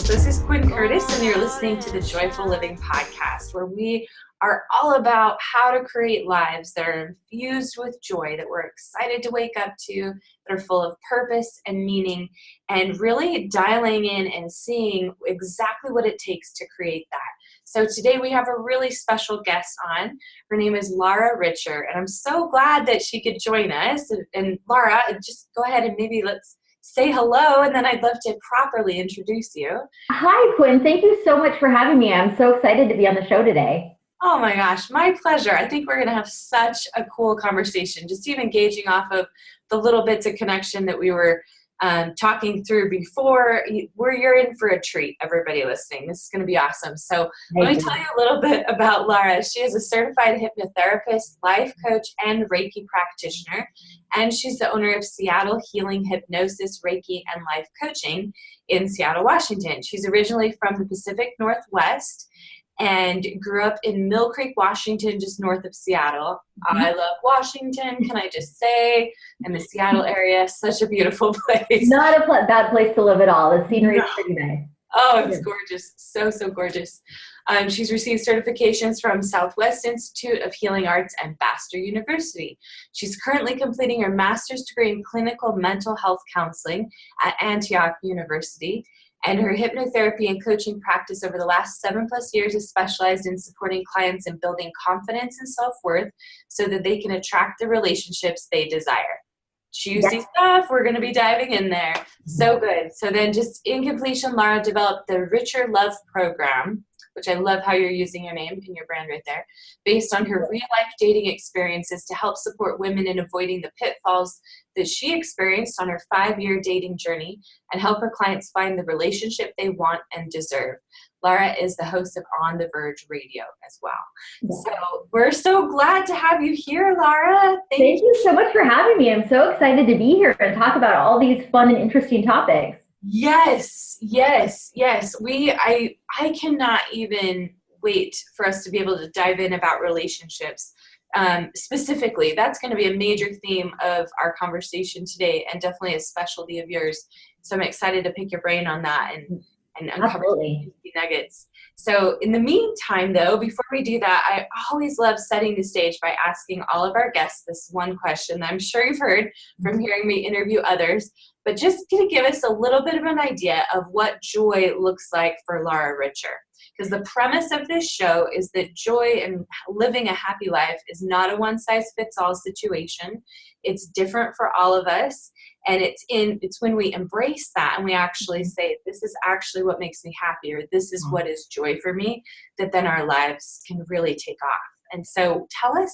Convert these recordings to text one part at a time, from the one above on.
This is Quinn Curtis, and you're listening to the Joyful Living Podcast, where we are all about how to create lives that are infused with joy, that we're excited to wake up to, that are full of purpose and meaning, and really dialing in and seeing exactly what it takes to create that. So today we have a really special guest on. Her name is Laura Richer, and I'm so glad that she could join us. And Laura, just go ahead and maybe let's say hello, and then I'd love to properly introduce you. Hi, Quinn. Thank you so much for having me. I'm so excited to be on the show today. Oh my gosh, my pleasure. I think we're going to have such a cool conversation, just even gauging off of the little bits of connection that we were talking through before. You're in for a treat, everybody listening. This is going to be awesome. So let me tell you a little bit about Laura. She is a certified hypnotherapist, life coach, and Reiki practitioner. And she's the owner of Seattle Healing Hypnosis, Reiki, and Life Coaching in Seattle, Washington. She's originally from the Pacific Northwest and grew up in Mill Creek, Washington, just north of Seattle. Mm-hmm. I love Washington, can I just say, and the Seattle area, such a beautiful place. Not a bad place to live at all. The scenery is pretty nice. Oh, it's gorgeous. So gorgeous. She's received certifications from Southwest Institute of Healing Arts and Bastyr University. She's currently completing her master's degree in clinical mental health counseling at Antioch University. And her hypnotherapy and coaching practice over the last 7+ years is specialized in supporting clients in building confidence and self-worth so that they can attract the relationships they desire. Juicy stuff. We're going to be diving in there. So good. So then just in completion, Laura developed the Richer Love Program, which I love how you're using your name and your brand right there, based on her real-life dating experiences to help support women in avoiding the pitfalls that she experienced on her 5-year dating journey and help her clients find the relationship they want and deserve. Laura is the host of On the Verge Radio as well. Yeah. So we're so glad to have you here, Laura. Thank you so much for having me. I'm so excited to be here and talk about all these fun and interesting topics. Yes. I cannot even wait for us to be able to dive in about relationships. Specifically, that's going to be a major theme of our conversation today, and definitely a specialty of yours. So I'm excited to pick your brain on that and uncover some nuggets. So in the meantime, though, before we do that, I always love setting the stage by asking all of our guests this one question that I'm sure you've heard from hearing me interview others, but just to give us a little bit of an idea of what joy looks like for Laura Richer. Because the premise of this show is that joy and living a happy life is not a one-size-fits-all situation. It's different for all of us. And it's when we embrace that and we actually say, this is actually what makes me happy, or this is what is joy for me, that then our lives can really take off. And so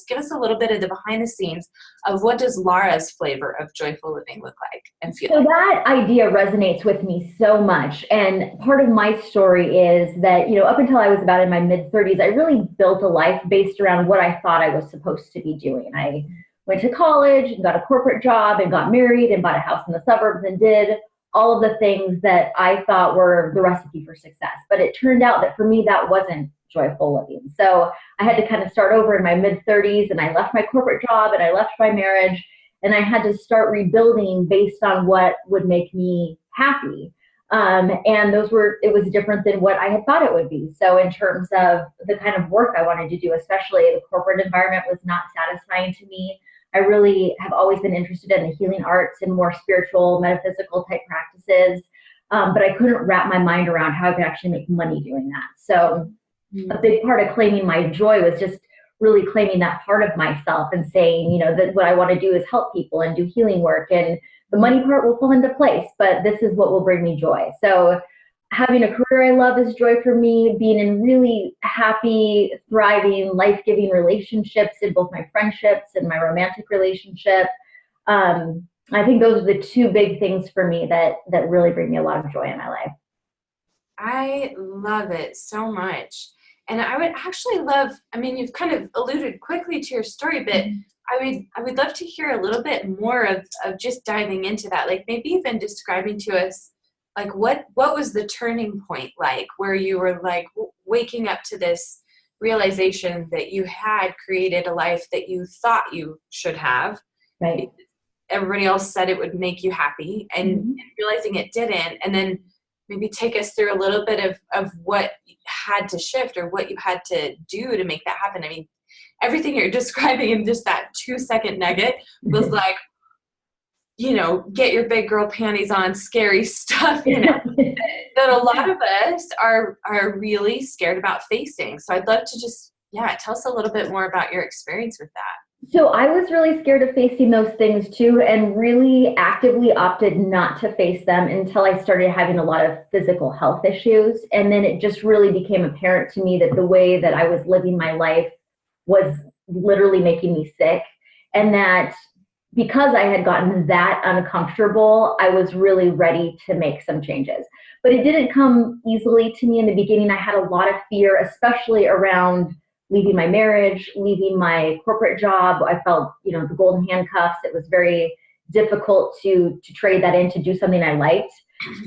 give us a little bit of the behind the scenes of what does Laura's flavor of joyful living look like and feel like? So that idea resonates with me so much. And part of my story is that, up until I was about in my mid-30s, I really built a life based around what I thought I was supposed to be doing. I went to college and got a corporate job and got married and bought a house in the suburbs and did all of the things that I thought were the recipe for success. But it turned out that for me, that wasn't joyful living. So I had to kind of start over in my mid-30s, and I left my corporate job and I left my marriage, and I had to start rebuilding based on what would make me happy. And it was different than what I had thought it would be. So in terms of the kind of work I wanted to do, especially the corporate environment was not satisfying to me. I really have always been interested in the healing arts and more spiritual, metaphysical type practices. But I couldn't wrap my mind around how I could actually make money doing that. So a big part of claiming my joy was just really claiming that part of myself and saying, that what I want to do is help people and do healing work, and the money part will fall into place, but this is what will bring me joy. So having a career I love is joy for me. Being in really happy, thriving, life-giving relationships in both my friendships and my romantic relationship. I think those are the two big things for me that really bring me a lot of joy in my life. I love it so much. And I would actually love, you've kind of alluded quickly to your story, but I would love to hear a little bit more of just diving into that, like maybe even describing to us, like what was the turning point like, where you were like waking up to this realization that you had created a life that you thought you should have. Right. Everybody else said it would make you happy, and realizing it didn't, and then maybe take us through a little bit of what had to shift or what you had to do to make that happen. I mean, everything you're describing in just that 2-second nugget was like, get your big girl panties on, scary stuff, that a lot of us are really scared about facing. So I'd love to just, tell us a little bit more about your experience with that. So I was really scared of facing those things too, and really actively opted not to face them until I started having a lot of physical health issues. And then it just really became apparent to me that the way that I was living my life was literally making me sick. And that because I had gotten that uncomfortable, I was really ready to make some changes. But it didn't come easily to me in the beginning. I had a lot of fear, especially around leaving my marriage, leaving my corporate job. I felt, the golden handcuffs. It was very difficult to trade that in to do something I liked.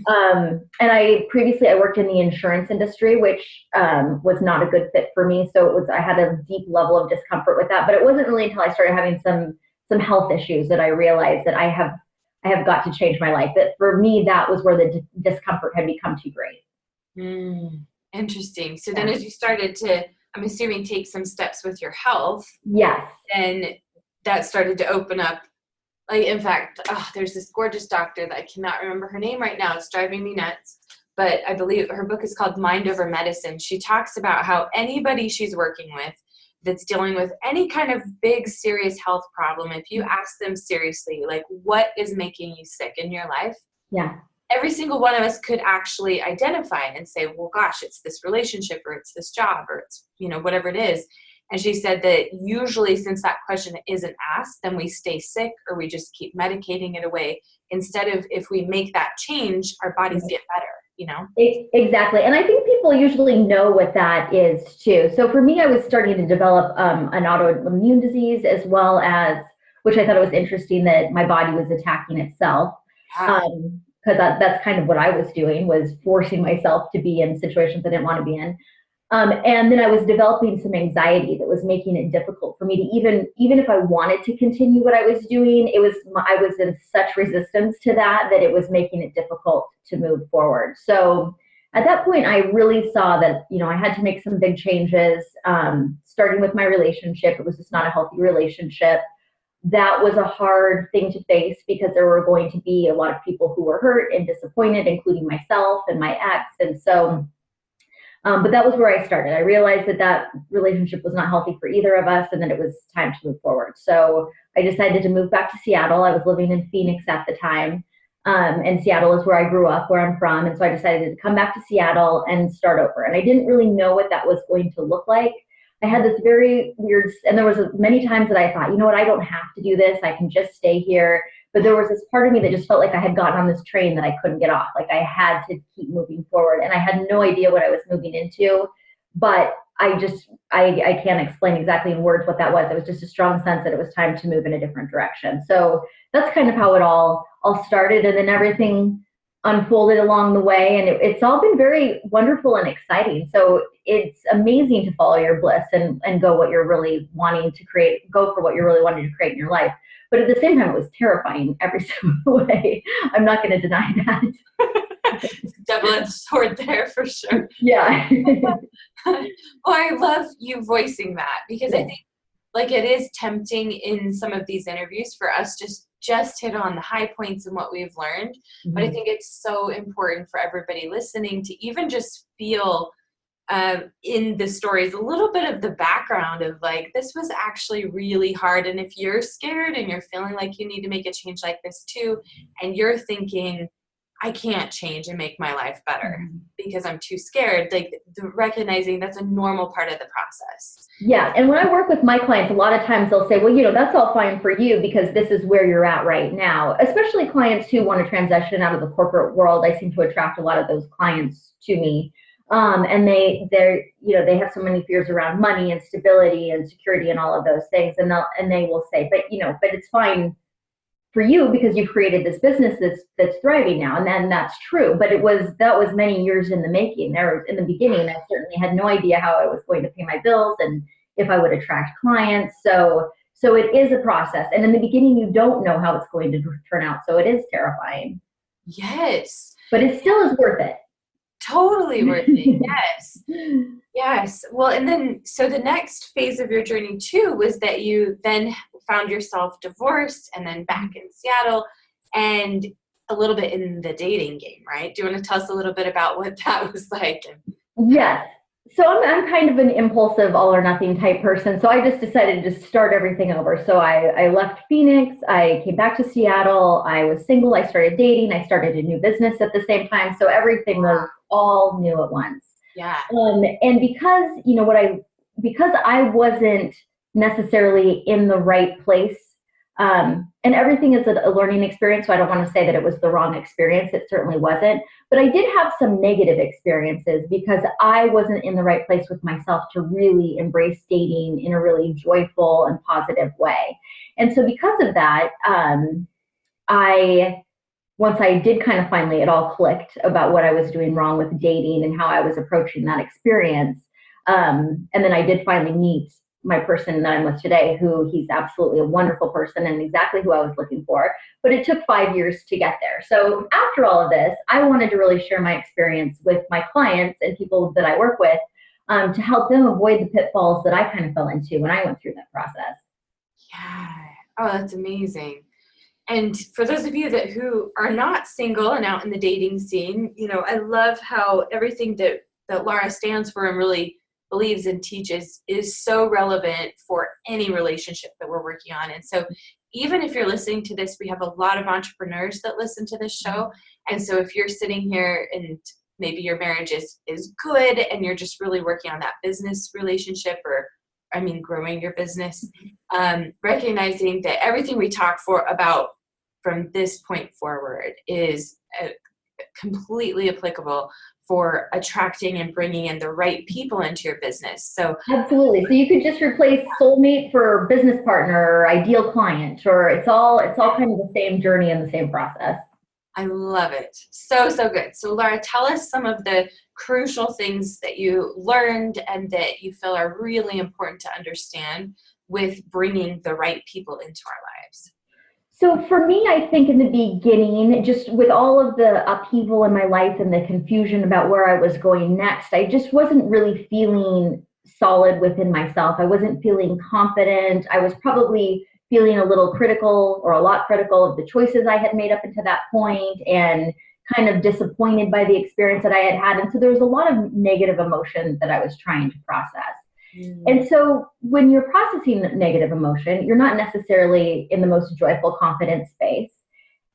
And I worked in the insurance industry, which was not a good fit for me. So I had a deep level of discomfort with that. But it wasn't really until I started having some health issues that I realized that I have got to change my life. That for me, that was where the discomfort had become too great. Interesting. So then as you started to, I'm assuming, take some steps with your health. Yes. And that started to open up. Like, in fact, there's this gorgeous doctor that I cannot remember her name right now. It's driving me nuts. But I believe her book is called Mind Over Medicine. She talks about how anybody she's working with that's dealing with any kind of big, serious health problem, if you ask them seriously, like, what is making you sick in your life? Yeah. Every single one of us could actually identify and say, well, gosh, it's this relationship, or it's this job, or it's, whatever it is. And she said that usually, since that question isn't asked, then we stay sick or we just keep medicating it away. Instead of, if we make that change, our bodies get better, Exactly. And I think people usually know what that is too. So for me, I was starting to develop an autoimmune disease, as well as, which I thought it was interesting that my body was attacking itself. Because that's kind of what I was doing, was forcing myself to be in situations I didn't want to be in. And then I was developing some anxiety that was making it difficult for me to even if I wanted to continue what I was doing, I was in such resistance to that it was making it difficult to move forward. So at that point, I really saw that, I had to make some big changes, starting with my relationship. It was just not a healthy relationship. That was a hard thing to face because there were going to be a lot of people who were hurt and disappointed, including myself and my ex. And so, but that was where I started. I realized that relationship was not healthy for either of us, and that it was time to move forward. So I decided to move back to Seattle. I was living in Phoenix at the time. And Seattle is where I grew up, where I'm from. And so I decided to come back to Seattle and start over. And I didn't really know what that was going to look like. I had this very weird, and there was many times that I thought, you know what, I don't have to do this. I can just stay here. But there was this part of me that just felt like I had gotten on this train that I couldn't get off. Like I had to keep moving forward. And I had no idea what I was moving into. But I can't explain exactly in words what that was. It was just a strong sense that it was time to move in a different direction. So that's kind of how it all started. And then everything unfolded along the way, and it's all been very wonderful and exciting. So it's amazing to follow your bliss and go what you're really wanting to create, go for what you're really wanting to create in your life. But at the same time, it was terrifying every single way. I'm not going to deny that. Double-edged sword there for sure. Yeah. Well, I love you voicing that, because I think, like, it is tempting in some of these interviews for us just hit on the high points and what we've learned. Mm-hmm. But I think it's so important for everybody listening to even just feel in the stories a little bit of the background of, like, this was actually really hard. And if you're scared and you're feeling like you need to make a change like this too, and you're thinking, I can't change and make my life better because I'm too scared, like, recognizing that's a normal part of the process. Yeah. And when I work with my clients, a lot of times they'll say, well, that's all fine for you because this is where you're at right now. Especially clients who want to transition out of the corporate world. I seem to attract a lot of those clients to me. And they have so many fears around money and stability and security and all of those things. And they will say, but it's fine for you because you've created this business that's thriving now. And then that's true. But that was many years in the making. In the beginning, I certainly had no idea how I was going to pay my bills and if I would attract clients. So it is a process. And in the beginning, you don't know how it's going to turn out. So it is terrifying. Yes. But it still is worth it. Totally worth it. Yes. Yes. Well, and then, so the next phase of your journey too was that you then found yourself divorced and then back in Seattle and a little bit in the dating game, right? Do you want to tell us a little bit about what that was like? Yes. So I'm kind of an impulsive all or nothing type person. So I just decided to just start everything over. So I left Phoenix. I came back to Seattle. I was single. I started dating. I started a new business at the same time. So everything was all new at once. Yeah. And because, because I wasn't necessarily in the right place, and everything is a learning experience, so I don't want to say that it was the wrong experience. It certainly wasn't. But I did have some negative experiences because I wasn't in the right place with myself to really embrace dating in a really joyful and positive way. And so because of that, once I did kind of finally, it all clicked about what I was doing wrong with dating and how I was approaching that experience. And then I did finally meet my person that I'm with today, who he's absolutely a wonderful person and exactly who I was looking for. But it took 5 years to get there. So after all of this, I wanted to really share my experience with my clients and people that I work with, to help them avoid the pitfalls that I kind of fell into when I went through that process. Yeah. Oh, that's amazing. And for those of you who are not single and out in the dating scene, I love how everything that Laura stands for and really believes and teaches is so relevant for any relationship that we're working on. And so even if you're listening to this, we have a lot of entrepreneurs that listen to this show. And so if you're sitting here and maybe your marriage is good and you're just really working on that business relationship growing your business, recognizing that everything we talk about from this point forward is completely applicable for attracting and bringing in the right people into your business. So absolutely. So you could just replace soulmate for business partner or ideal client, or it's all kind of the same journey and the same process. I love it. So, so good. So Laura, tell us some of the crucial things that you learned and that you feel are really important to understand with bringing the right people into our lives. So for me, I think in the beginning, just with all of the upheaval in my life and the confusion about where I was going next, I just wasn't really feeling solid within myself. I wasn't feeling confident. I was probably feeling a little critical or a lot critical of the choices I had made up until that point, and kind of disappointed by the experience that I had had. And so there was a lot of negative emotion that I was trying to process. And so when you're processing negative emotion, you're not necessarily in the most joyful, confident space.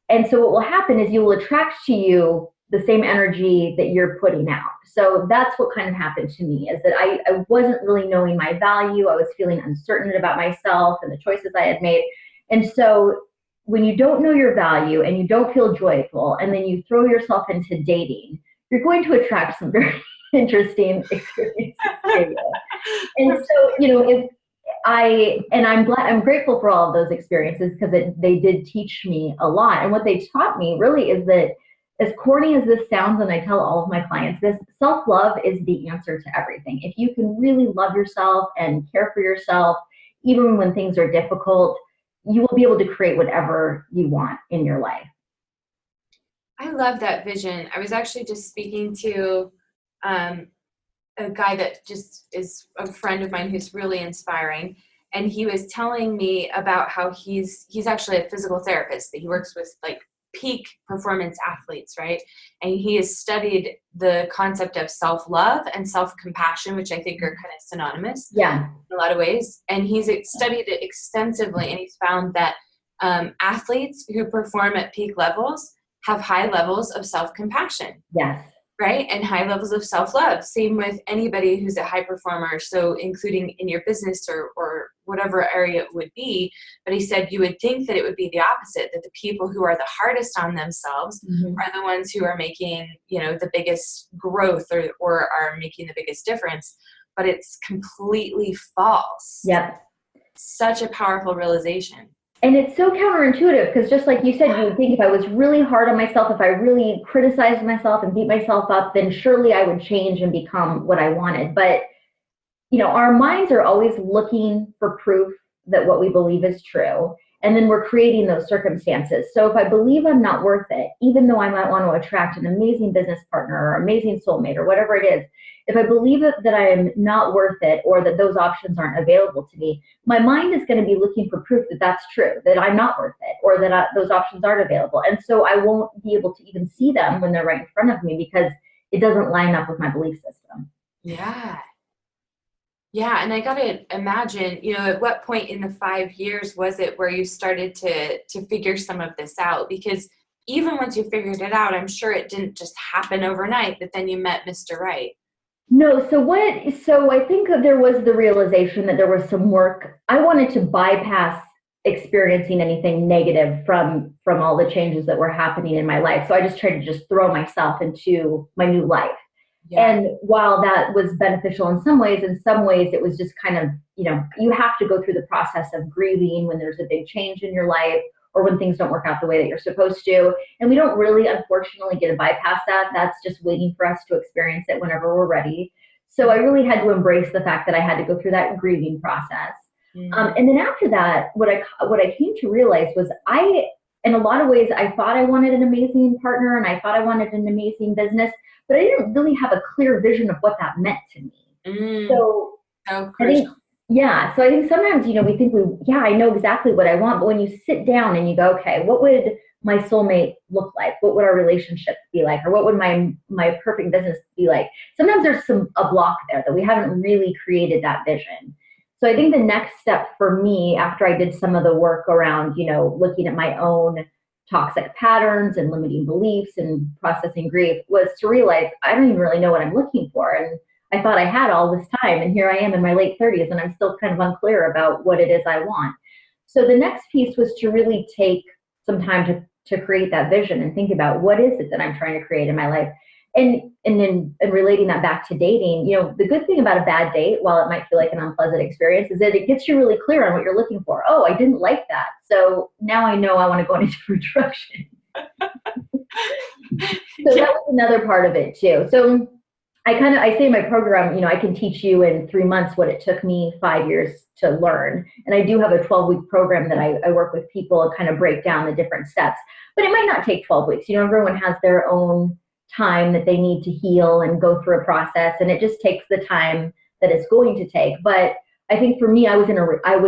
And so what will happen is you will attract to you the same energy that you're putting out. So that's what kind of happened to me, is that I wasn't really knowing my value. I was feeling uncertain about myself and the choices I had made. And so when you don't know your value and you don't feel joyful, and then you throw yourself into dating, you're going to attract some very interesting experiences. And so, I'm grateful for all of those experiences, because they did teach me a lot. And what they taught me really is that, as corny as this sounds, and I tell all of my clients this, self-love is the answer to everything. If you can really love yourself and care for yourself, even when things are difficult, you will be able to create whatever you want in your life. I love that vision. I was actually just speaking to a guy that just is a friend of mine who's really inspiring. And he was telling me about how he's actually a physical therapist, that he works with like peak performance athletes, right? And he has studied the concept of self-love and self-compassion, which I think are kind of synonymous in a lot of ways. And he's studied it extensively, and he's found that athletes who perform at peak levels have high levels of self-compassion. Yes. Right? And high levels of self-love. Same with anybody who's a high performer. So including in your business or whatever area it would be. But he said you would think that it would be the opposite, that the people who are the hardest on themselves are the ones who are making, the biggest growth or are making the biggest difference. But it's completely false. Yep. Such a powerful realization. And it's so counterintuitive, because just like you said, you would think if I was really hard on myself, if I really criticized myself and beat myself up, then surely I would change and become what I wanted. But, our minds are always looking for proof that what we believe is true. And then we're creating those circumstances. So if I believe I'm not worth it, even though I might want to attract an amazing business partner or amazing soulmate or whatever it is, if I believe that I am not worth it or that those options aren't available to me, my mind is going to be looking for proof that that's true, that I'm not worth it or that those options aren't available. And so I won't be able to even see them when they're right in front of me because it doesn't line up with my belief system. Yeah. Yeah, and I gotta imagine, at what point in the 5 years was it where you started to figure some of this out? Because even once you figured it out, I'm sure it didn't just happen overnight that then you met Mr. Right. No, so I think that there was the realization that there was some work. I wanted to bypass experiencing anything negative from all the changes that were happening in my life. So I just tried to just throw myself into my new life. Yeah. And while that was beneficial in some ways it was just kind of, you have to go through the process of grieving when there's a big change in your life or when things don't work out the way that you're supposed to. And we don't really, unfortunately, get to bypass that. That's just waiting for us to experience it whenever we're ready. So I really had to embrace the fact that I had to go through that grieving process. And then after that, what I came to realize was in a lot of ways, I thought I wanted an amazing partner and I thought I wanted an amazing business, but I didn't really have a clear vision of what that meant to me. So crucial. So I think sometimes, we think I know exactly what I want, but when you sit down and you go, okay, what would my soulmate look like? What would our relationship be like? Or what would my perfect business be like? Sometimes there's a block there that we haven't really created that vision. So I think the next step for me after I did some of the work around, looking at my own toxic patterns and limiting beliefs and processing grief was to realize I don't even really know what I'm looking for. And I thought I had all this time, and here I am in my late 30s, and I'm still kind of unclear about what it is I want. So the next piece was to really take some time to create that vision and think about what is it that I'm trying to create in my life. And then relating that back to dating, the good thing about a bad date, while it might feel like an unpleasant experience, is that it gets you really clear on what you're looking for. Oh, I didn't like that. So now I know I want to go in a different direction. So that was another part of it too. So I say in my program, I can teach you in 3 months what it took me 5 years to learn. And I do have a 12-week program that I work with people and kind of break down the different steps. But it might not take 12 weeks. Everyone has their own time that they need to heal and go through a process. And it just takes the time that it's going to take. But I think for me, I was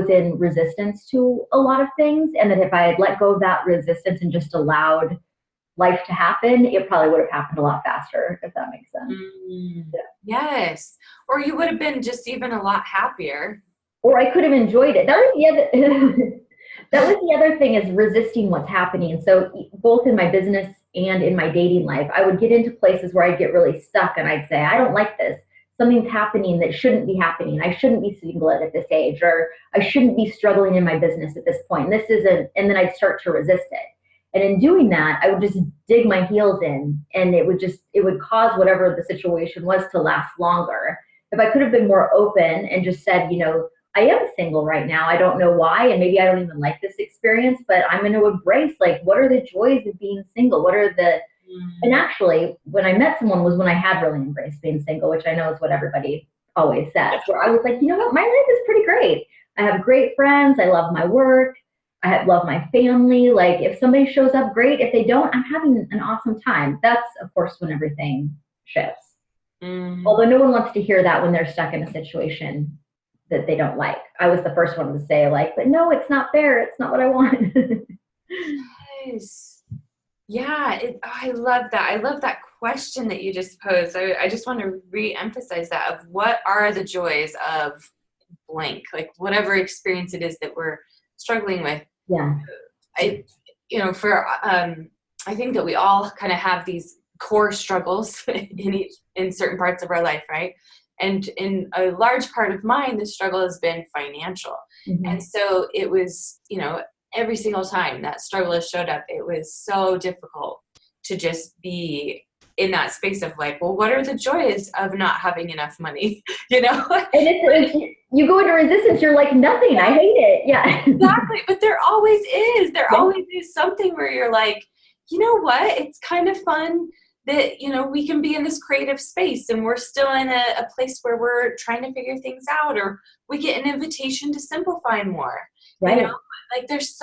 in resistance to a lot of things. And that if I had let go of that resistance and just allowed life to happen, it probably would have happened a lot faster, if that makes sense. Yeah. Yes. Or you would have been just even a lot happier. Or I could have enjoyed it. That was the other thing, is resisting what's happening. So both in my business and in my dating life, I would get into places where I'd get really stuck and I'd say, I don't like this. Something's happening that shouldn't be happening. I shouldn't be single at this age, or I shouldn't be struggling in my business at this point. And then I'd start to resist it. And in doing that, I would just dig my heels in, and it would cause whatever the situation was to last longer. If I could have been more open and just said, I am single right now. I don't know why, and maybe I don't even like this experience, but I'm going to embrace, what are the joys of being single? And actually, when I met someone was when I had really embraced being single, which I know is what everybody always says, where I was like, you know what, my life is pretty great. I have great friends. I love my work. I love my family. If somebody shows up, great. If they don't, I'm having an awesome time. That's, of course, when everything shifts. Although no one wants to hear that when they're stuck in a situation that they don't like. I was the first one to say, but no, it's not fair. It's not what I want. Nice. Yeah, I love that. I love that question that you just posed. I just want to re-emphasize that, of what are the joys of blank, whatever experience it is that we're struggling with. Yeah. I think that we all kind of have these core struggles in certain parts of our life, right? And in a large part of mine, the struggle has been financial. Mm-hmm. And so it was, every single time that struggle has showed up, it was so difficult to just be in that space of what are the joys of not having enough money, And you go into resistance, you're like, nothing, I hate it. Yeah. Exactly. But there always is. There always is something where you're like, you know what? It's kind of fun that, we can be in this creative space and we're still in a place where we're trying to figure things out, or we get an invitation to simplify more. Right. Like there's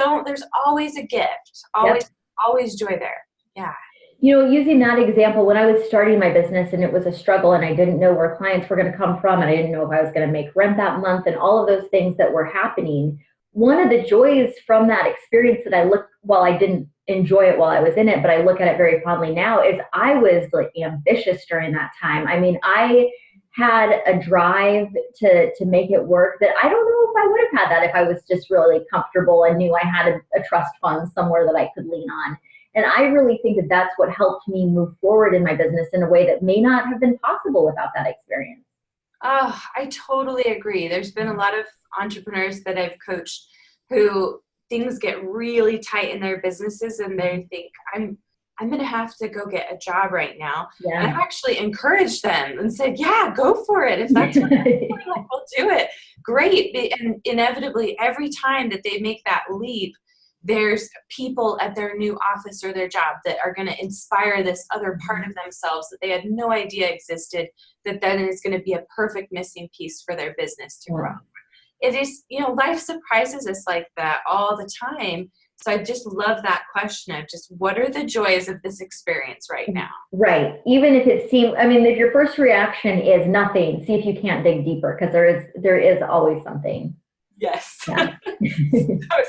always a gift, Yep. always joy there. Yeah. Using that example, when I was starting my business and it was a struggle and I didn't know where clients were going to come from and I didn't know if I was going to make rent that month and all of those things that were happening, one of the joys from that experience that while I didn't enjoy it while I was in it, but I look at it very fondly now, is I was like ambitious during that time. I mean, I had a drive to make it work that I don't know if I would have had that if I was just really comfortable and knew I had a trust fund somewhere that I could lean on. And I really think that that's what helped me move forward in my business in a way that may not have been possible without that experience. Oh, I totally agree. There's been a lot of entrepreneurs that I've coached who things get really tight in their businesses and they think, I'm going to have to go get a job right now. Yeah. And I've actually encouraged them and said, yeah, go for it. If that's what you're doing, like, we'll do it. Great. And inevitably, every time that they make that leap, there's people at their new office or their job that are going to inspire this other part of themselves that they had no idea existed, that then is going to be a perfect missing piece for their business to grow. It is, life surprises us like that all the time. So I just love that question of just what are the joys of this experience right now? Right. Even if it seems, I mean, if your first reaction is nothing, see if you can't dig deeper because there is always something. Yes. Yeah.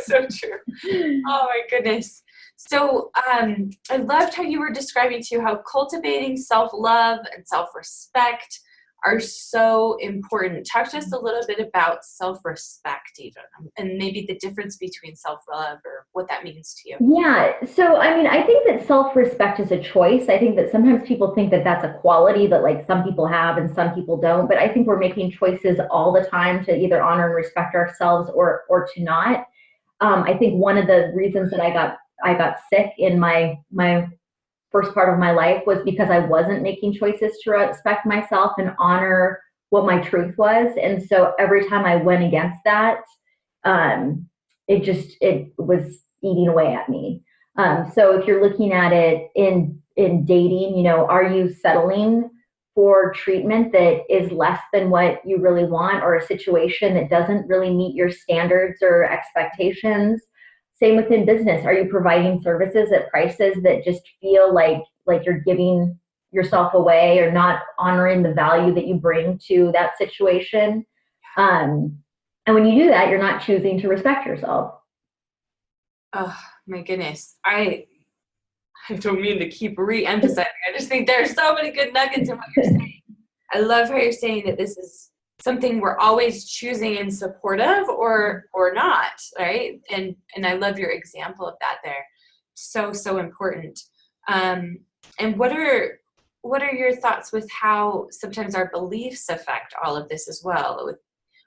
so true. Oh my goodness. So I loved how you were describing too how cultivating self-love and self-respect are so important. Talk to us a little bit about self-respect even, and maybe the difference between self-love or what that means to you. Yeah. So, I mean, I think that self-respect is a choice. I think that sometimes people think that that's a quality that like some people have and some people don't, but I think we're making choices all the time to either honor and respect ourselves or to not. I think one of the reasons that I got sick in my first part of my life was because I wasn't making choices to respect myself and honor what my truth was. And so every time I went against that, it was eating away at me. So if you're looking at it in dating, are you settling for treatment that is less than what you really want or a situation that doesn't really meet your standards or expectations? Same within business. Are you providing services at prices that just feel like you're giving yourself away or not honoring the value that you bring to that situation? And when you do that, you're not choosing to respect yourself. Oh my goodness. I don't mean to keep re-emphasizing. I just think there are so many good nuggets in what you're saying. I love how you're saying that this is something we're always choosing in support of or not, right? And I love your example of that there. So important. And what are your thoughts with how sometimes our beliefs affect all of this as well?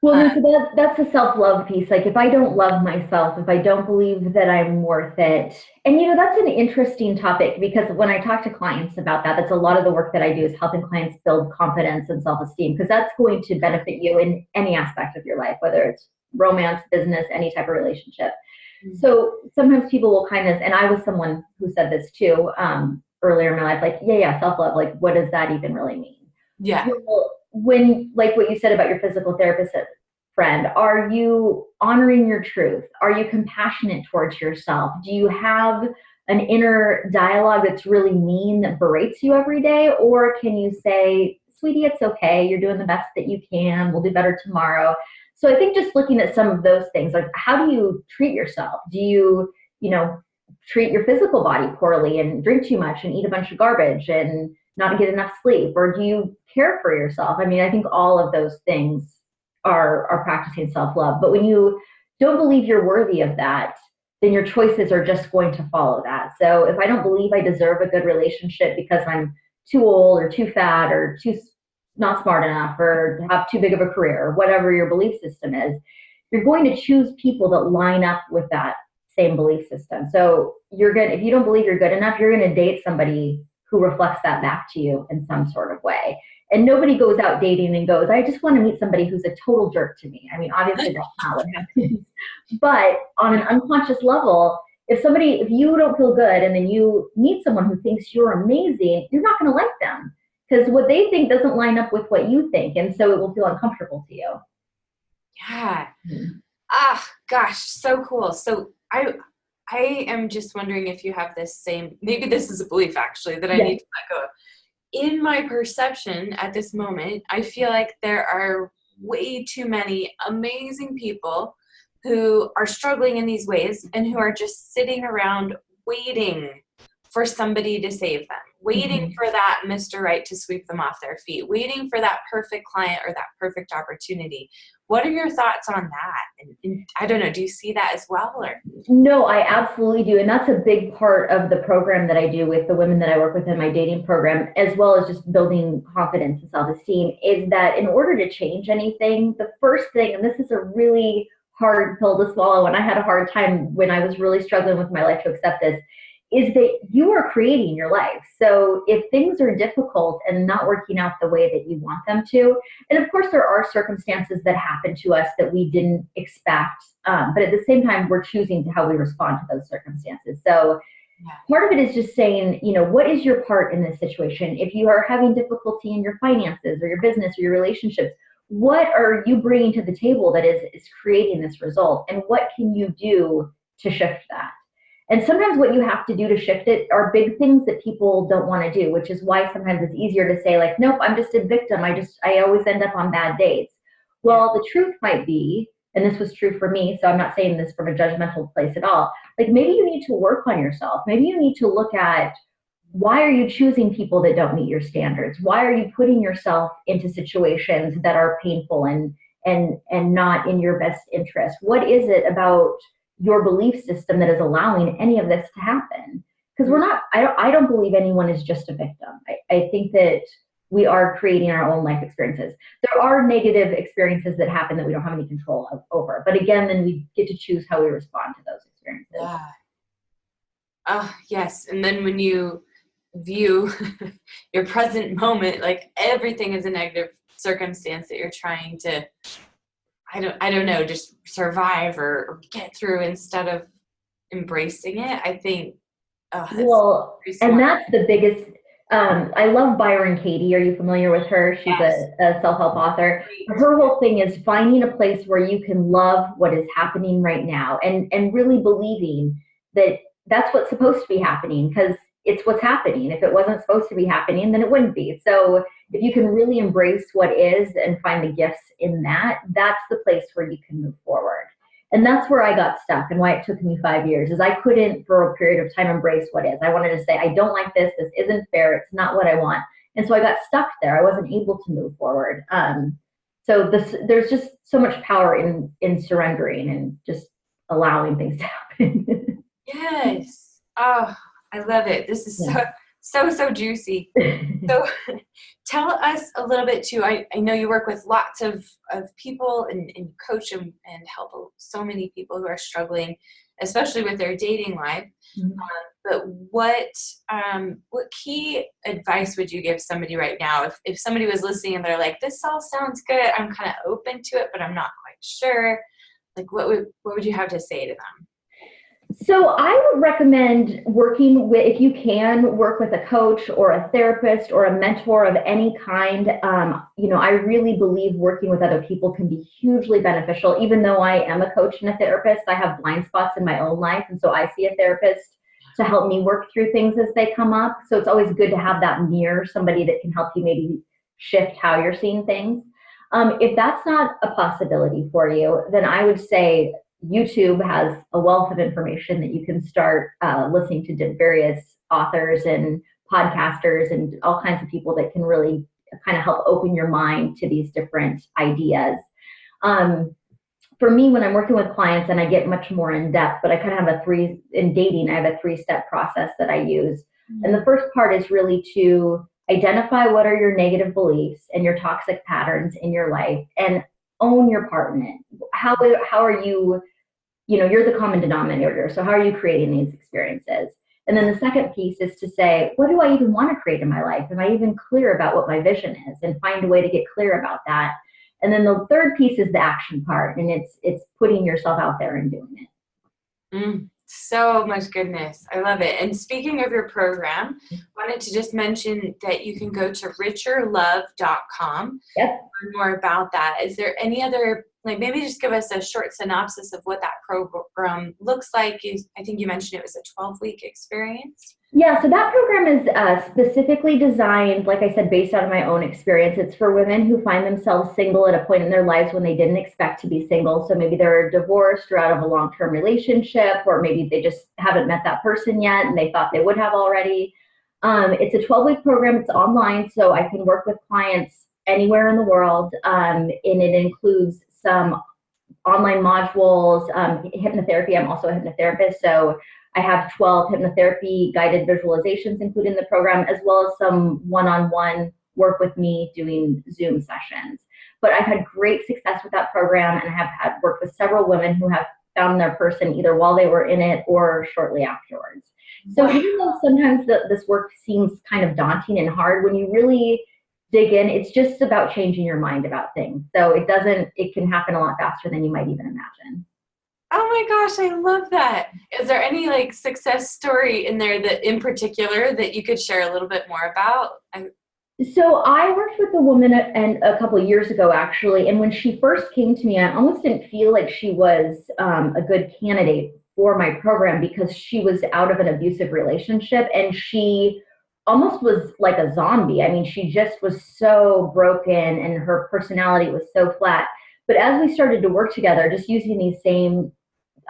Well, that's a self-love piece. Like if I don't love myself, if I don't believe that I'm worth it, and that's an interesting topic because when I talk to clients about that, that's a lot of the work that I do is helping clients build confidence and self-esteem because that's going to benefit you in any aspect of your life, whether it's romance, business, any type of relationship. Mm-hmm. So sometimes people will and I was someone who said this too earlier in my life, like, yeah, self-love, like what does that even really mean? Yeah. Well, when, like what you said about your physical therapist friend, are you honoring your truth? Are you compassionate towards yourself? Do you have an inner dialogue that's really mean that berates you every day? Or can you say, sweetie, it's okay. You're doing the best that you can. We'll do better tomorrow. So I think just looking at some of those things, like how do you treat yourself? Do you, treat your physical body poorly and drink too much and eat a bunch of garbage and not get enough sleep? Or do you care for yourself? I mean, I think all of those things are practicing self-love. But when you don't believe you're worthy of that, then your choices are just going to follow that. So if I don't believe I deserve a good relationship because I'm too old or too fat or too not smart enough or have too big of a career or whatever your belief system is, you're going to choose people that line up with that same belief system. So if you don't believe you're good enough, you're going to date somebody who reflects that back to you in some sort of way. And nobody goes out dating and goes, I just want to meet somebody who's a total jerk to me. I mean, obviously that's not what happens. But on an unconscious level, if you don't feel good and then you meet someone who thinks you're amazing, you're not going to like them because what they think doesn't line up with what you think. And so it will feel uncomfortable to you. Yeah. Ah, gosh, so cool. So I am just wondering if you have this same, maybe this is a belief actually that I Yes. need to let go of. In my perception at this moment, I feel like there are way too many amazing people who are struggling in these ways and who are just sitting around waiting for somebody to save them, waiting Mhm. for that Mr. Right to sweep them off their feet, waiting for that perfect client or that perfect opportunity. What are your thoughts on that? And I don't know, do you see that as well? Or No, I absolutely do. And that's a big part of the program that I do with the women that I work with in my dating program, as well as just building confidence and self-esteem, is that in order to change anything, the first thing, and this is a really hard pill to swallow, and I had a hard time when I was really struggling with my life to accept this, is that you are creating your life. So if things are difficult and not working out the way that you want them to, and of course there are circumstances that happen to us that we didn't expect, but at the same time we're choosing to how we respond to those circumstances. So yeah, part of it is just saying, what is your part in this situation? If you are having difficulty in your finances or your business or your relationships, what are you bringing to the table that is creating this result, and what can you do to shift that? And sometimes what you have to do to shift it are big things that people don't want to do, which is why sometimes it's easier to say, like, nope, I'm just a victim. I always end up on bad dates. yeah, Well, the truth might be, and this was true for me, so I'm not saying this from a judgmental place at all. Like, maybe you need to work on yourself. Maybe you need to look at, why are you choosing people that don't meet your standards? Why are you putting yourself into situations that are painful and not in your best interest? What is it about your belief system that is allowing any of this to happen? Because we're mm, not, I don't believe anyone is just a victim. I think that we are creating our own life experiences. There are negative experiences that happen that we don't have any control over. But again, then we get to choose how we respond to those experiences. yeah. Oh, yes. And then when you view your present moment, like everything is a negative circumstance that you're trying to, I don't know, just survive or get through instead of embracing it. I think, oh, that's Well, pretty and smart. that's the biggest. I love Byron Katie. Are you familiar with her? She's Yes. a self-help author. Great. Her whole thing is finding a place where you can love what is happening right now, and really believing that that's what's supposed to be happening, because it's what's happening. If it wasn't supposed to be happening, then it wouldn't be. So if you can really embrace what is and find the gifts in that, that's the place where you can move forward. And that's where I got stuck, and why it took me 5 years is I couldn't for a period of time embrace what is. I wanted to say, I don't like this isn't fair, it's not what I want. And so I got stuck there. I wasn't able to move forward. So there's just so much power in surrendering and just allowing things to happen. Yes. Oh, I love it. This is Yeah. so juicy. So tell us a little bit too. I know you work with lots of people and coach and help so many people who are struggling, especially with their dating life. But what key advice would you give somebody right now if somebody was listening and they're like, this all sounds good, I'm kind of open to it, but I'm not quite sure. Like what would you have to say to them? So I would recommend working with, if you can, work with a coach or a therapist or a mentor of any kind. I really believe working with other people can be hugely beneficial. Even though I am a coach and a therapist, I have blind spots in my own life. And so I see a therapist to help me work through things as they come up. So it's always good to have that mirror, somebody that can help you maybe shift how you're seeing things. If that's not a possibility for you, then I would say YouTube has a wealth of information that you can start listening to various authors and podcasters and all kinds of people that can really kind of help open your mind to these different ideas. Um, for me, when I'm working with clients, and I get much more in depth, but I kind of have in dating, I have a 3-step process that I use. And the first part is really to identify what are your negative beliefs and your toxic patterns in your life, and own your part in it. How are you, you're the common denominator. So how are you creating these experiences? And then the second piece is to say, what do I even want to create in my life? Am I even clear about what my vision is? And find a way to get clear about that. And then the third piece is the action part, and it's putting yourself out there and doing it. So much goodness. I love it. And speaking of your program, wanted to just mention that you can go to richerlove.com, Yep. learn more about that. Is there any other Like maybe just give us a short synopsis of what that program looks like. I think you mentioned it was a 12-week experience. Yeah, so that program is specifically designed, like I said, based out of my own experience. It's for women who find themselves single at a point in their lives when they didn't expect to be single. So maybe they're divorced or out of a long-term relationship, or maybe they just haven't met that person yet and they thought they would have already. It's a 12-week program. It's online, so I can work with clients anywhere in the world, and it includes some online modules, hypnotherapy. I'm also a hypnotherapist, so I have 12 hypnotherapy guided visualizations included in the program, as well as some one-on-one work with me doing Zoom sessions. But I've had great success with that program, and I have had worked with several women who have found their person either while they were in it or shortly afterwards. So even though sometimes this work seems kind of daunting and hard, when you really dig in, it's just about changing your mind about things. So it can happen a lot faster than you might even imagine. Oh my gosh, I love that. Is there any like success story in there that in particular that you could share a little bit more about? So I worked with a woman a couple of years ago, actually, and when she first came to me, I almost didn't feel like she was a good candidate for my program because she was out of an abusive relationship and she almost was like a zombie. I mean, she just was so broken and her personality was so flat. But as we started to work together, just using these same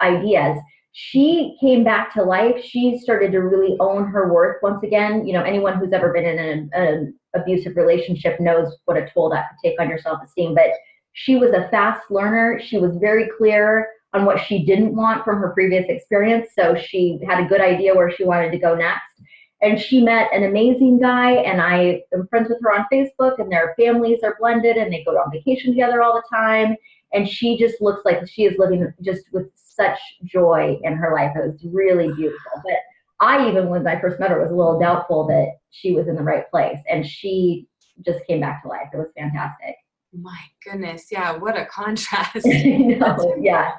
ideas, she came back to life. She started to really own her worth once again. You know, anyone who's ever been in an abusive relationship knows what a toll that could take on your self-esteem. But she was a fast learner. She was very clear on what she didn't want from her previous experience. So she had a good idea where she wanted to go next. And she met an amazing guy, and I am friends with her on Facebook, and their families are blended, and they go on vacation together all the time. And she just looks like she is living just with such joy in her life. It was really beautiful. But I, even when I first met her, was a little doubtful that she was in the right place. And she just came back to life. It was fantastic. My goodness. Yeah. What a contrast. Yeah.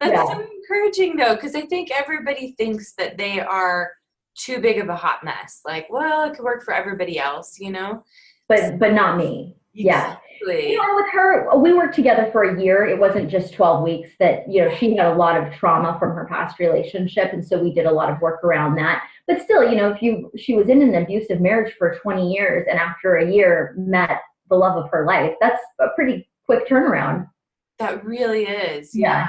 That's so encouraging though, because I think everybody thinks that they are too big of a hot mess. Like, well, it could work for everybody else, you know? But not me. Yeah. Exactly. You know, with her, we worked together for a year. It wasn't just 12 weeks that, you know, she had a lot of trauma from her past relationship. And so we did a lot of work around that. But still, you know, she was in an abusive marriage for 20 years and after a year met the love of her life, that's a pretty quick turnaround. That really is. Yeah.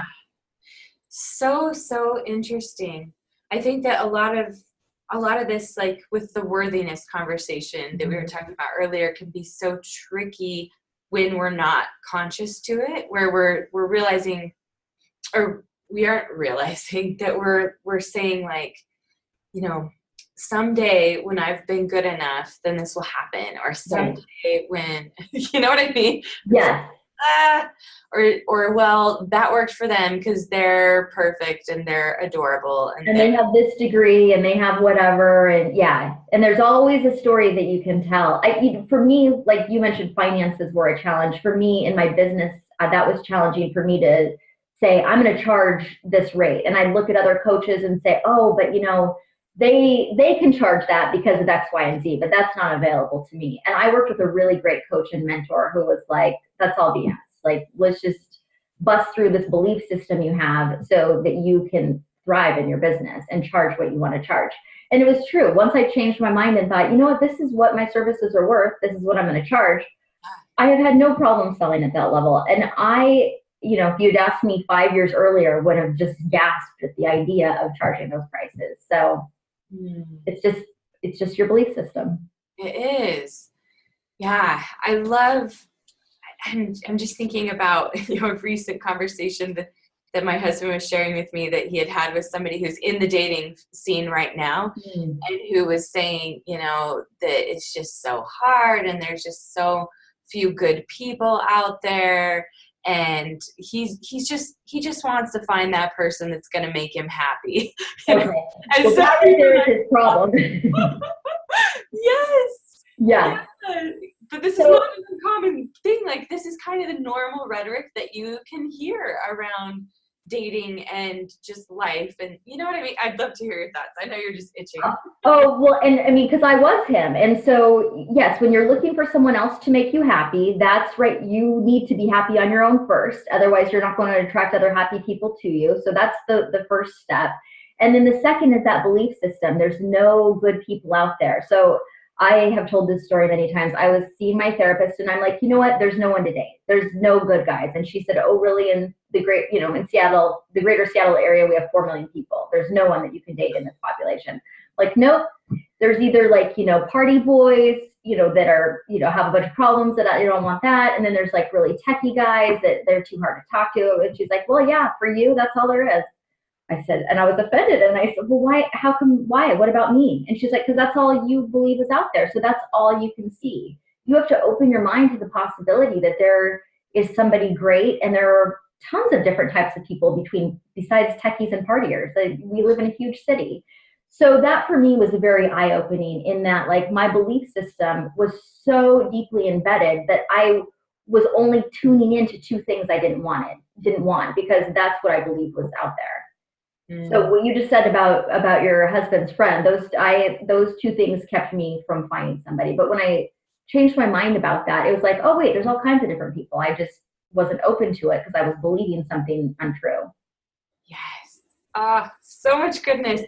So, so interesting. I think that a lot of this, like with the worthiness conversation that we were talking about earlier, can be so tricky when we're not conscious to it, where we're realizing, or we aren't realizing that we're saying like, you know, someday when I've been good enough, then this will happen, or someday when, you know what I mean? Yes. Or well, that worked for them because they're perfect and they're adorable and they have this degree and they have whatever, and and there's always a story that you can tell. For me, like you mentioned, finances were a challenge for me in my business. That was challenging for me to say I'm going to charge this rate, and I look at other coaches and say, oh, but you know, they can charge that because of X, Y, and Z, but that's not available to me. And I worked with a really great coach and mentor who was like, that's all BS. Like, let's just bust through this belief system you have so that you can thrive in your business and charge what you want to charge. And it was true. Once I changed my mind and thought, you know what, this is what my services are worth, this is what I'm going to charge, I have had no problem selling at that level. And you know, if you'd asked me 5 years earlier, would have just gasped at the idea of charging those prices. So it's just your belief system. It is. Yeah. I'm just thinking about, you know, a recent conversation that my husband was sharing with me that he had with somebody who's in the dating scene right now, and who was saying, you know, that it's just so hard and there's just so few good people out there. And he just wants to find that person that's going to make him happy. Okay. Well, that right there is his problem. Yes. Yeah. But this is not an uncommon thing. Like, this is kind of the normal rhetoric that you can hear around dating and just life, and you know what I mean? I'd love to hear your thoughts. I know you're just itching. Oh, well, and I mean, because I was him. And so, yes, when you're looking for someone else to make you happy, that's right. You need to be happy on your own first. Otherwise, you're not going to attract other happy people to you. So that's the first step. And then the second is that belief system. There's no good people out there. So I have told this story many times. I was seeing my therapist and I'm like, you know what? There's no one to date. There's no good guys. And she said, oh, really? In the in Seattle, the greater Seattle area, we have 4 million people. There's no one that you can date in this population. Like, nope. There's either party boys, that are, have a bunch of problems that you don't want that. And then there's like really techie guys that they're too hard to talk to. And she's like, well, yeah, for you, that's all there is. I said, and I was offended. And I said, well, why? How come? Why? What about me? And she's like, because that's all you believe is out there. So that's all you can see. You have to open your mind to the possibility that there is somebody great, and there are tons of different types of people besides techies and partiers. Like, we live in a huge city. So that for me was very eye-opening, in that like my belief system was so deeply embedded that I was only tuning into 2 things I didn't want, because that's what I believed was out there. So what you just said about your husband's friend, those 2 things kept me from finding somebody. But when I changed my mind about that, it was like, oh wait, there's all kinds of different people. I just wasn't open to it because I was believing something untrue. Yes. So much goodness.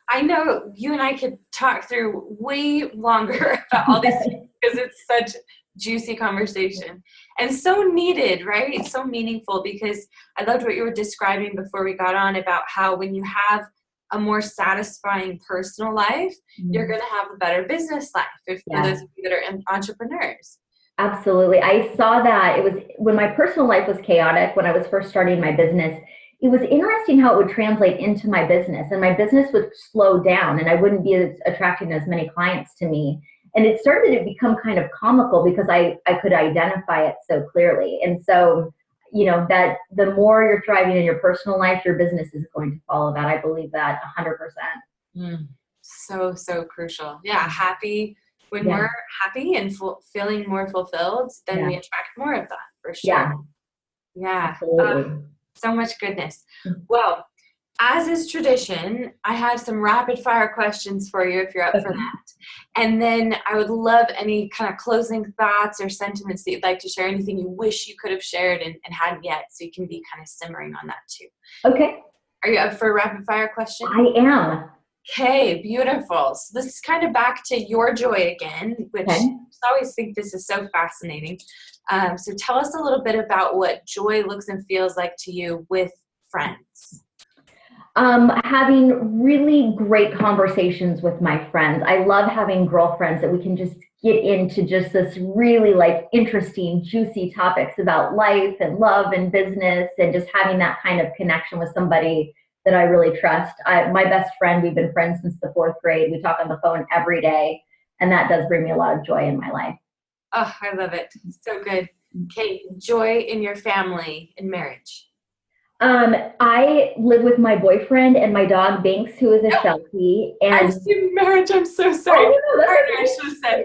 I know you and I could talk through way longer about all these things because it's such juicy conversation and so needed, right? So meaningful, because I loved what you were describing before we got on about how when you have a more satisfying personal life, you're going to have a better business life, for those of you that are entrepreneurs. Absolutely. I saw that. It was when my personal life was chaotic, when I was first starting my business. It was interesting how it would translate into my business, and my business would slow down and I wouldn't be attracting as many clients to me. And it started to become kind of comical because I could identify it so clearly. And so, that the more you're thriving in your personal life, your business is going to follow that. I believe that 100%. So crucial. Yeah. Happy. When we're happy and feeling more fulfilled, then we attract more of that, for sure. Yeah. Absolutely. So much goodness. Well, as is tradition, I have some rapid fire questions for you if you're up for that. And then I would love any kind of closing thoughts or sentiments that you'd like to share, anything you wish you could have shared and hadn't yet, so you can be kind of simmering on that too. Okay. Are you up for a rapid fire question? I am. Okay, beautiful. So this is kind of back to your joy again, which I always think this is so fascinating. So tell us a little bit about what joy looks and feels like to you with friends. Having really great conversations with my friends. I love having girlfriends that we can just get into just this really interesting, juicy topics about life and love and business, and just having that kind of connection with somebody that I really trust. My best friend, we've been friends since the 4th grade. We talk on the phone every day, and that does bring me a lot of joy in my life. Oh, I love it. So good. Okay, joy in your family and marriage. I live with my boyfriend and my dog Banks, who is a Sheltie. And I see marriage. I'm so sorry. Partner, I should have said.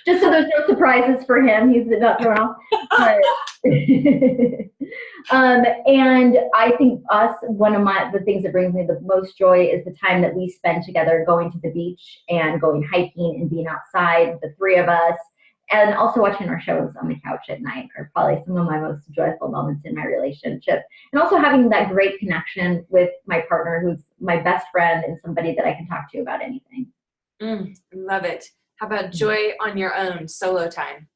Just so there's no surprises for him. He's not thrown off. And I think one of the things that brings me the most joy is the time that we spend together, going to the beach and going hiking and being outside, the 3 of us. And also watching our shows on the couch at night are probably some of my most joyful moments in my relationship. And also having that great connection with my partner, who's my best friend and somebody that I can talk to about anything. Love it. How about joy on your own, solo time?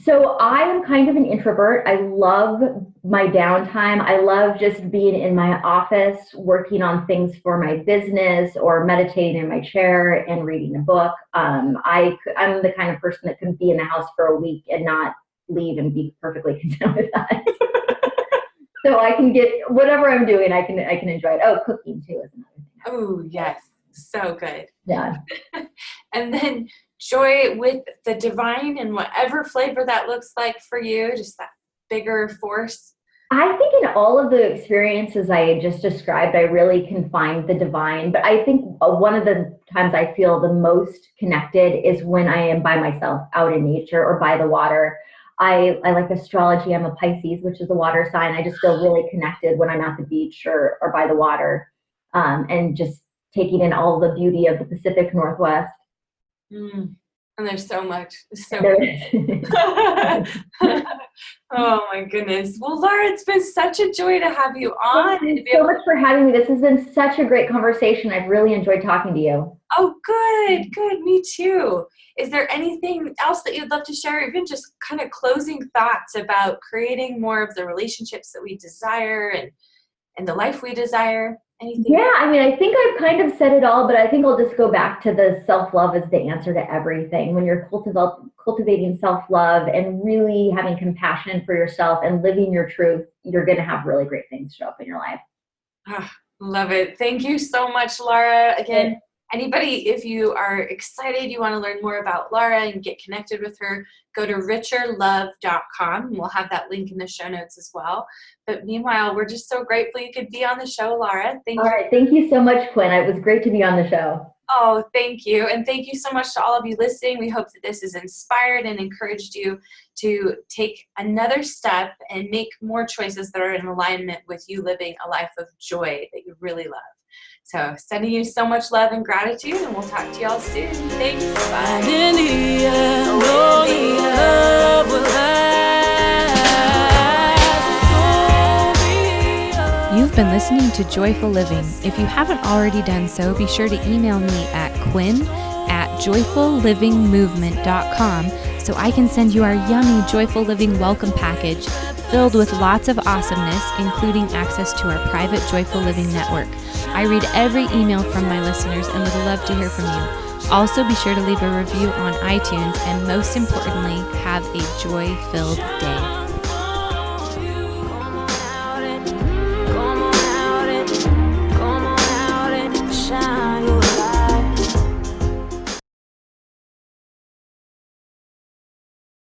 So I am kind of an introvert. I love my downtime. I love just being in my office, working on things for my business, or meditating in my chair and reading a book. I'm the kind of person that can be in the house for a week and not leave and be perfectly content with that. So I can get whatever I'm doing, I can enjoy it. Oh, cooking too is another thing. Oh, yes. So good. Yeah. And then joy with the divine and whatever flavor that looks like for you, just that bigger force. I think in all of the experiences I just described, I really can find the divine. But I think one of the times I feel the most connected is when I am by myself out in nature or by the water. I like astrology. I'm a Pisces, which is a water sign. I just feel really connected when I'm at the beach or by the water, and just taking in all the beauty of the Pacific Northwest. Mm. And there's so much. So There oh my goodness. Well, Laura, it's been such a joy to have you on. Thank you so much for having me. This has been such a great conversation. I've really enjoyed talking to you. Oh, good, good. Me too. Is there anything else that you'd love to share, even just kind of closing thoughts about creating more of the relationships that we desire and the life we desire? Anything? Yeah, I mean, I think I've kind of said it all, but I think I'll just go back to the self-love as the answer to everything. When you're cultivating self-love and really having compassion for yourself and living your truth, you're going to have really great things show up in your life. Love it. Thank you so much, Laura. Again, anybody, if you are excited, you want to learn more about Laura and get connected with her, go to richerlove.com. We'll have that link in the show notes as well. But meanwhile, we're just so grateful you could be on the show, Laura. Thank you. All right. Thank you so much, Quinn. It was great to be on the show. Oh, thank you. And thank you so much to all of you listening. We hope that this has inspired and encouraged you to take another step and make more choices that are in alignment with you living a life of joy that you really love. So sending you so much love and gratitude, and we'll talk to y'all soon. Thanks. Bye. You've been listening to Joyful Living. If you haven't already done so, be sure to email me at quinn@joyfullivingmovement.com so I can send you our yummy Joyful Living welcome package filled with lots of awesomeness, including access to our private Joyful Living network. I read every email from my listeners and would love to hear from you. Also, be sure to leave a review on iTunes, and most importantly, have a joy-filled day.